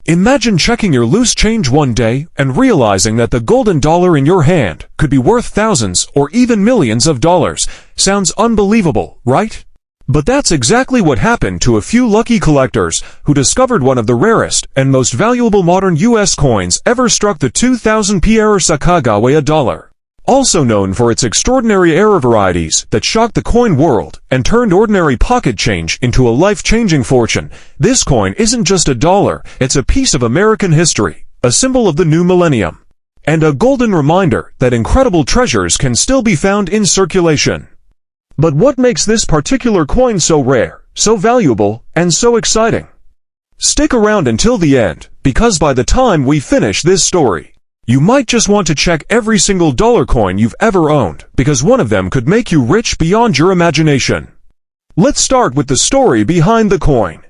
Imagine checking your loose change one day and realizing that the golden dollar in your hand could be worth thousands or even millions of dollars. Sounds unbelievable, right? But that's exactly what happened to a few lucky collectors who discovered one of the rarest and most valuable modern US coins ever struck, the 2000p error Sacagawea Dollar. Also known for its extraordinary error varieties that shocked the coin world and turned ordinary pocket change into a life-changing fortune, this coin isn't just a dollar, it's a piece of American history, a symbol of the new millennium, and a golden reminder that incredible treasures can still be found in circulation. But what makes this particular coin so rare, so valuable, and so exciting? Stick around until the end, because by the time we finish this story, you might just want to check every single dollar coin you've ever owned, because one of them could make you rich beyond your imagination. Let's start with the story behind the coin.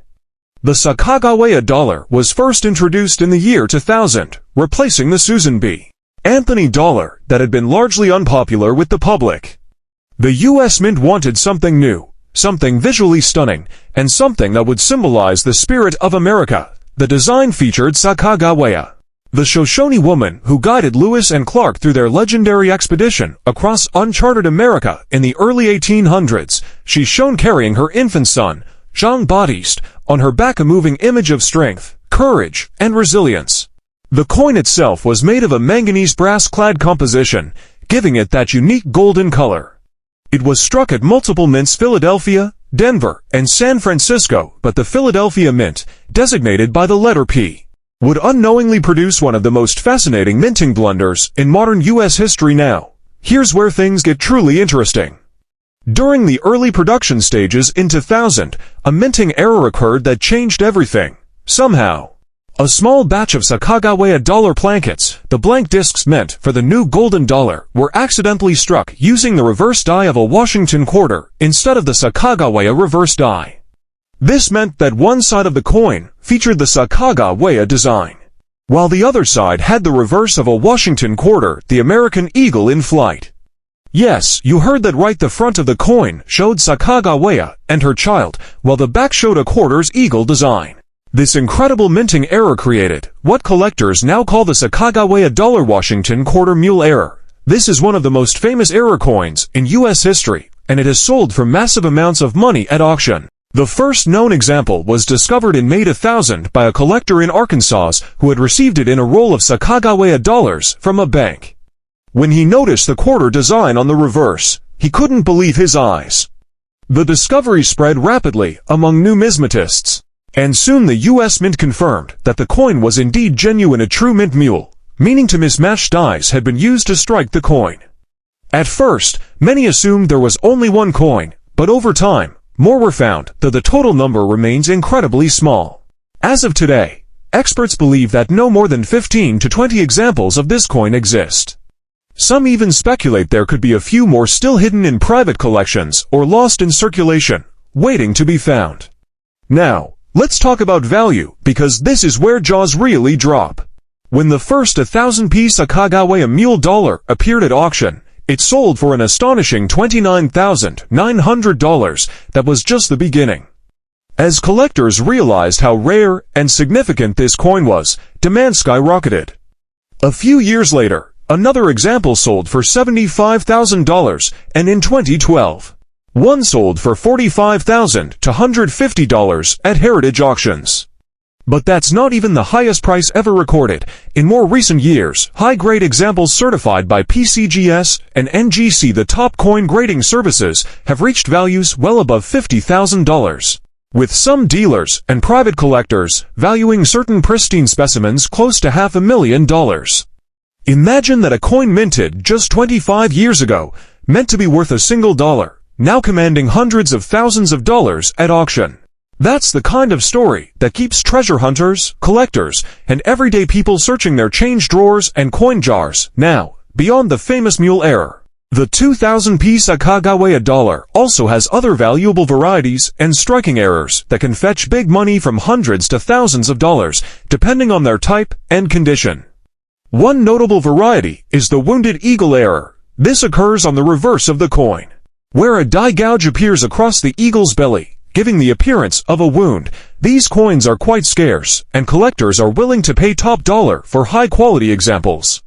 The Sacagawea Dollar was first introduced in the year 2000, replacing the Susan B. Anthony dollar that had been largely unpopular with the public. The U.S. Mint wanted something new, something visually stunning, and something that would symbolize the spirit of America. The design featured Sacagawea, the Shoshone woman who guided Lewis and Clark through their legendary expedition across uncharted America in the early 1800s. She's shown carrying her infant son, Jean-Baptiste, on her back, a moving image of strength, courage, and resilience. The coin itself was made of a manganese brass-clad composition, giving it that unique golden color. It was struck at multiple mints: Philadelphia, Denver, and San Francisco, but the Philadelphia Mint, designated by the letter P, would unknowingly produce one of the most fascinating minting blunders in modern U.S. history. Now, here's where things get truly interesting. During the early production stages in 2000, a minting error occurred that changed everything. Somehow, a small batch of Sacagawea dollar plankets, the blank discs meant for the new golden dollar, were accidentally struck using the reverse die of a Washington quarter instead of the Sacagawea reverse die. This meant that one side of the coin featured the Sacagawea design, while the other side had the reverse of a Washington quarter, the American eagle in flight. Yes, you heard that right. The front of the coin showed Sacagawea and her child, while the back showed a quarter's eagle design. This incredible minting error created what collectors now call the Sacagawea Dollar Washington Quarter Mule Error. This is one of the most famous error coins in U.S. history, and it has sold for massive amounts of money at auction. The first known example was discovered in May 2000 by a collector in Arkansas who had received it in a roll of Sacagawea dollars from a bank. When he noticed the quarter design on the reverse, he couldn't believe his eyes. The discovery spread rapidly among numismatists, and soon the U.S. Mint confirmed that the coin was indeed genuine, a true mint mule, meaning two mismatched dies had been used to strike the coin. At first, many assumed there was only one coin, but over time, more were found, though the total number remains incredibly small. As of today, experts believe that no more than 15 to 20 examples of this coin exist. Some even speculate there could be a few more still hidden in private collections or lost in circulation, waiting to be found. Now, let's talk about value, because this is where jaws really drop. When the first 1000p Sacagawea Mule Dollar appeared at auction, it sold for an astonishing $29,900. That was just the beginning. As collectors realized how rare and significant this coin was, demand skyrocketed. A few years later, another example sold for $75,000, and in 2012, one sold for $45,000 to $150 at heritage auctions. But that's not even the highest price ever recorded. In more recent years, high-grade examples certified by PCGS and NGC, the top coin grading services, have reached values well above $50,000, with some dealers and private collectors valuing certain pristine specimens close to $500,000. Imagine that a coin minted just 25 years ago, meant to be worth a single dollar, now commanding hundreds of thousands of dollars at auction. That's the kind of story that keeps treasure hunters, collectors, and everyday people searching their change drawers and coin jars. Now, beyond the famous mule error, the 2000p Sacagawea Dollar also has other valuable varieties and striking errors that can fetch big money, from hundreds to thousands of dollars, depending on their type and condition. One notable variety is the wounded eagle error. This occurs on the reverse of the coin, where a die gouge appears across the eagle's belly, giving the appearance of a wound. These coins are quite scarce, and collectors are willing to pay top dollar for high-quality examples.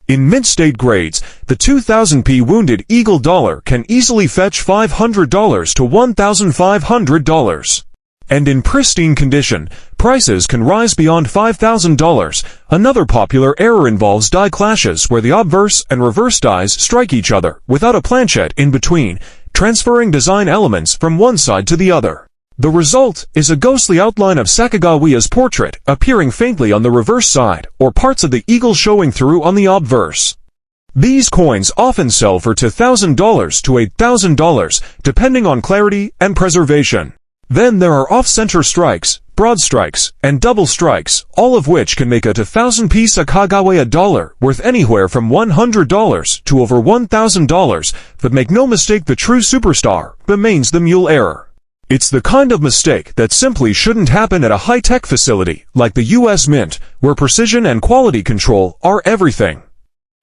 In mint-state grades, the 2000p Wounded Eagle dollar can easily fetch $500 to $1,500. And in pristine condition, prices can rise beyond $5,000. Another popular error involves die clashes where the obverse and reverse dies strike each other without a planchet in between, transferring design elements from one side to the other. The result is a ghostly outline of Sacagawea's portrait appearing faintly on the reverse side, or parts of the eagle showing through on the obverse. These coins often sell for $2,000 to $8,000, depending on clarity and preservation. Then there are off-center strikes, broad strikes, and double strikes, all of which can make a 2000p Sacagawea dollar worth anywhere from $100 to over $1,000, but make no mistake, the true superstar remains the Mule Error. It's the kind of mistake that simply shouldn't happen at a high-tech facility like the US Mint, where precision and quality control are everything.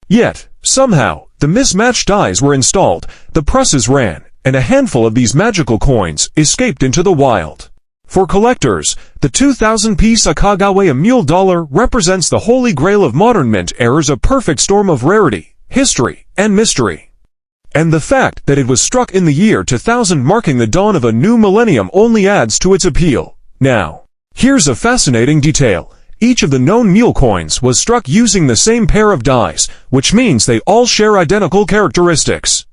Yet, somehow, the mismatched dies were installed, the presses ran, and a handful of these magical coins escaped into the wild. For collectors, the 2000p Sacagawea Mule dollar represents the holy grail of modern mint errors, a perfect storm of rarity, history, and mystery. And the fact that it was struck in the year 2000, marking the dawn of a new millennium, only adds to its appeal. Now, here's a fascinating detail. Each of the known Mule coins was struck using the same pair of dies, which means they all share identical characteristics.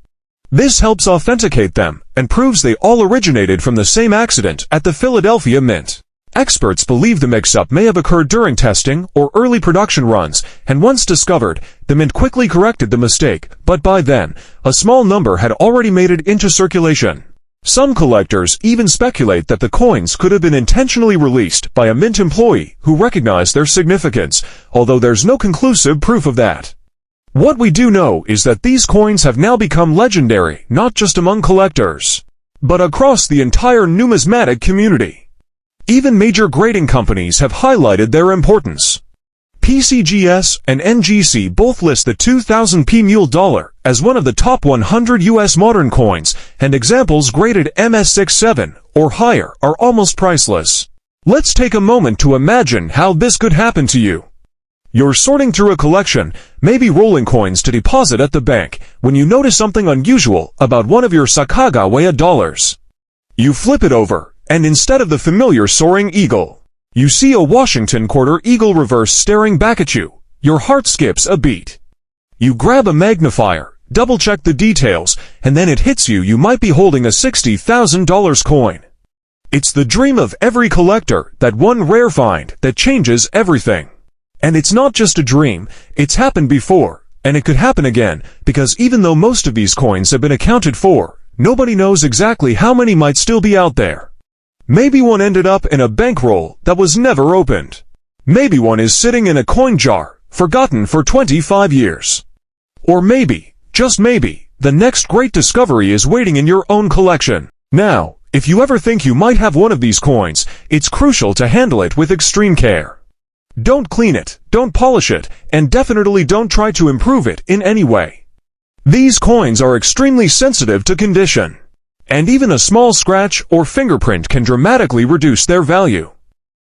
This helps authenticate them, and proves they all originated from the same accident at the Philadelphia Mint. Experts believe the mix-up may have occurred during testing or early production runs, and once discovered, the Mint quickly corrected the mistake, but by then, a small number had already made it into circulation. Some collectors even speculate that the coins could have been intentionally released by a Mint employee who recognized their significance, although there's no conclusive proof of that. What we do know is that these coins have now become legendary, not just among collectors, but across the entire numismatic community. Even major grading companies have highlighted their importance. PCGS and NGC both list the 2000p Mule dollar as one of the top 100 US modern coins, and examples graded MS67 or higher are almost priceless. Let's take a moment to imagine how this could happen to you. You're sorting through a collection, maybe rolling coins to deposit at the bank, when you notice something unusual about one of your Sacagawea dollars. You flip it over, and instead of the familiar soaring eagle, you see a Washington quarter eagle reverse staring back at you. Your heart skips a beat. You grab a magnifier, double-check the details, and then it hits you. You might be holding a $60,000 coin. It's the dream of every collector, that one rare find that changes everything. And it's not just a dream, it's happened before, and it could happen again, because even though most of these coins have been accounted for, nobody knows exactly how many might still be out there. Maybe one ended up in a bankroll that was never opened. Maybe one is sitting in a coin jar, forgotten for 25 years. Or maybe, just maybe, the next great discovery is waiting in your own collection. Now, if you ever think you might have one of these coins, it's crucial to handle it with extreme care. Don't clean it, don't polish it, and definitely don't try to improve it in any way. These coins are extremely sensitive to condition, and even a small scratch or fingerprint can dramatically reduce their value.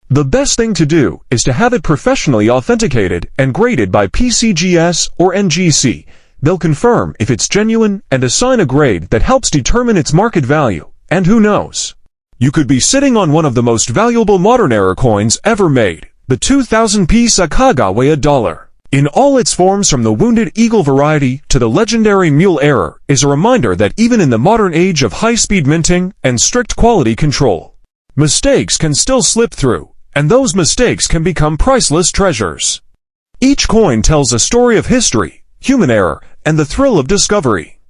The best thing to do is to have it professionally authenticated and graded by PCGS or NGC. They'll confirm if it's genuine and assign a grade that helps determine its market value, and who knows? You could be sitting on one of the most valuable modern error coins ever made. The 2000p Sacagawea dollar, in all its forms from the Wounded Eagle variety to the legendary Mule Error, is a reminder that even in the modern age of high-speed minting and strict quality control, mistakes can still slip through, and those mistakes can become priceless treasures. Each coin tells a story of history, human error, and the thrill of discovery.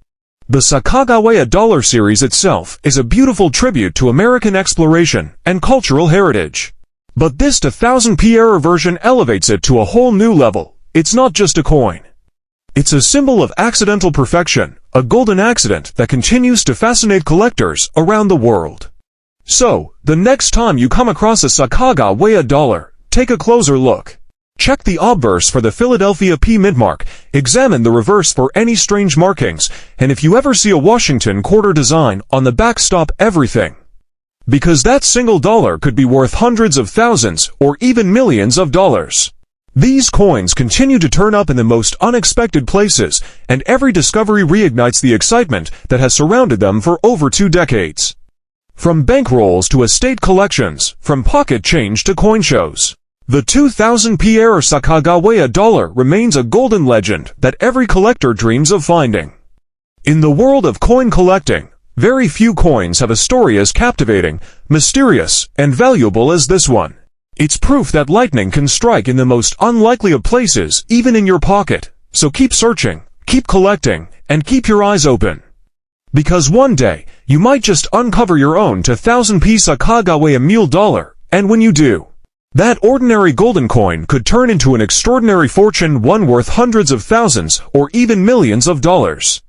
The Sacagawea dollar series itself is a beautiful tribute to American exploration and cultural heritage. But this 2000p error version elevates it to a whole new level. It's not just a coin. It's a symbol of accidental perfection, a golden accident that continues to fascinate collectors around the world. So, the next time you come across a Sacagawea dollar, take a closer look. Check the obverse for the Philadelphia P mint mark, examine the reverse for any strange markings, and if you ever see a Washington quarter design on the back, stop everything. because that single dollar could be worth hundreds of thousands or even millions of dollars. These coins continue to turn up in the most unexpected places, and every discovery reignites the excitement that has surrounded them for over 2 decades. From bankrolls to estate collections, from pocket change to coin shows, the 2000 Pierre Sacagawea Dollar remains a golden legend that every collector dreams of finding. In the world of coin collecting, very few coins have a story as captivating, mysterious, and valuable as this one. It's proof that lightning can strike in the most unlikely of places, even in your pocket. So keep searching, keep collecting, and keep your eyes open. Because one day, you might just uncover your own 2000 Sacagawea Mule Dollar, and when you do, that ordinary golden coin could turn into an extraordinary fortune, one worth hundreds of thousands or even millions of dollars.